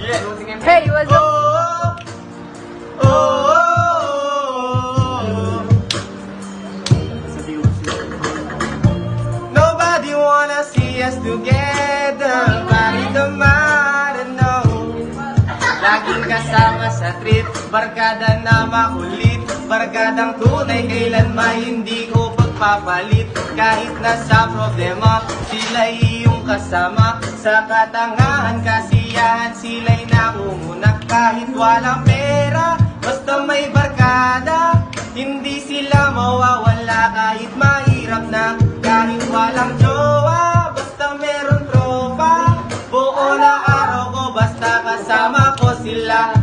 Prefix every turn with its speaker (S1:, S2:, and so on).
S1: Hey, what's up?
S2: Nobody wanna see us together, bakit naman ano? Laging kasama sa trip, barkada na makulit, barkadang tunay kailanman hindi ko pagpapalit. Kahit nasa problema, sila'y iyong kasama. Sa katangahan, kasiyahan, sila'y nangunguna. Kahit walang pera, basta may barkada, hindi sila mawawala. Kahit mahirap na, kahit walang jowa, basta meron tropa. Buo na araw ko, basta kasama ko sila.